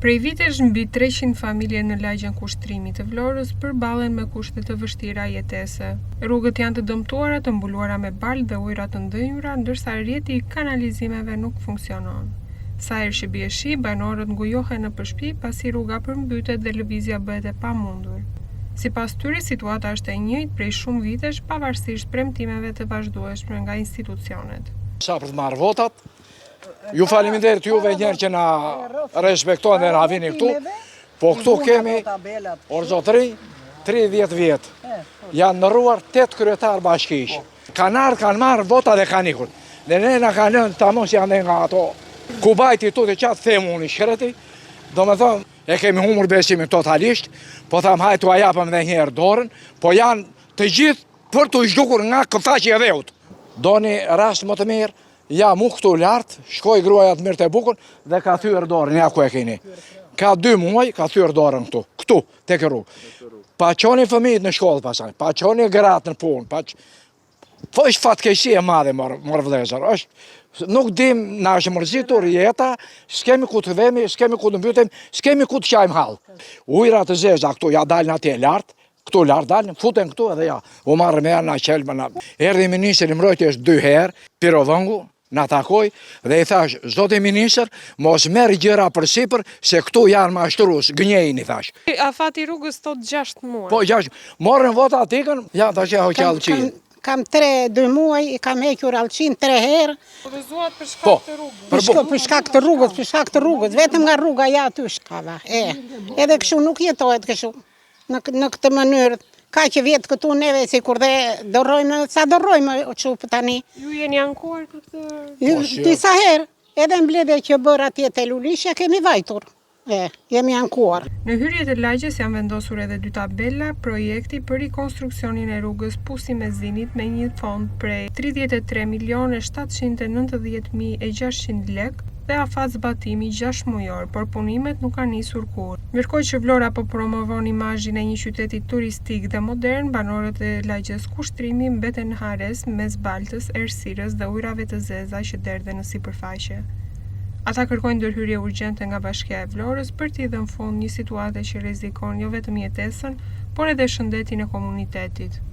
Prej vitesh mbi 300 familje në lagjën Kushtrimit të Vlorës përballen me kushte të vështira jetese. Rrugët janë të dëmtuara, të mbuluara me balë dhe ujëra të ndënjura, ndërsa rrjeti i kanalizimeve nuk funksionon. Sa herë që bie shi, banorët ngujohen në përshpi pasi rruga përmbytet dhe lëvizja bëhet e pamundur. Sipas tyre, situata është e njëjtë prej shumë vitesh, pavarësisht premtimeve të vazhdueshme nga institucionet. Sa për të marrë votat, ju faleminderit juve njerë që na respektojnë dhe na vini këtu, po këtu kemi Orzotri 30 vjetë. Janë nëruar 8 kryetar bashkish. Kanë marrë votat dhe kanë ikur. Dhe ne na kanë lënë tamos janë nga ato. Ku bajti tu të qatë themu unë i shkreti, do me thonë, e kemi humur besimin totalisht, po thamë hajtu a japëm dhe njerë dorën, po janë të gjithë për të zhdukur nga këfaqi e dheut. Doni rast më të mirë, ja mu këtu lartë, shkoj gruaja të mirë të bukën dhe ka thyrë dorën, ja ku e keni. Ka 2 muaj, ka thyrë dorën këtu, te këru. Pa qoni fëmijët në shkollë pasaj, pa qoni gratë në punë, është fatkeqësi e madhe, mërë vëllezër, nuk dim, na është mërzitur jeta, s'kemi ku të vemi, s'kemi ku të mbytem, s'kemi ku të qajmë halë. Ujra të zeza këtu, ja dalën atje lartë, këtu lartë dalën, futen këtu edhe ja, u marrë me janë na qelë, erdhi ministri mbrojtjes 2 herë, Pirovëngu, na takoj, dhe i thash, zoti ministër, mos merr gjëra përsipër, se këtu janë mashtrues, gënjejnë, i thash. A fati rrugës tot 6 muaj? Po 6, morën vota atikën, ja tash e hoqë Allçin. Kam 2 muaj, kam hequr Allçin 3 herë. Udhëzuat për shkak të rrugës? Për shkak të rrugës, vetëm nga rruga ja aty shkava. Edhe kështu nuk jetohet kështu, në këtë mënyrë. Ka që vjetë këtu neve, si kur dhe dorojmë, sa dorojmë që për tani. Ju jeni ankuar për këtë? Disa herë, edhe mbledhe që bërë atje të Lulishja, kemi vajtur. Jemi ankuar. Në hyrje të lagjes janë vendosur edhe 2 tabela, projekti për rikonstruksionin e rrugës Pusi me Zinit me një fond prej 33.790.600 lek dhe afat zbatimi 6 mujor, por punimet nuk kanë nisur kur. Ndërkohë që Vlora po promovon imazhin e një qyteti turistik dhe modern, banorët e lagjes Kushtrimi mbeten në hares mes baltës, errësirës dhe ujrave të zeza që derdhen në sipërfaqe. Ata kërkojnë ndërhyrje urgjente nga Bashkia e Vlorës për t'i dhënë fund një situate që rrezikon jo vetëm jetesën, por edhe shëndetin e komunitetit.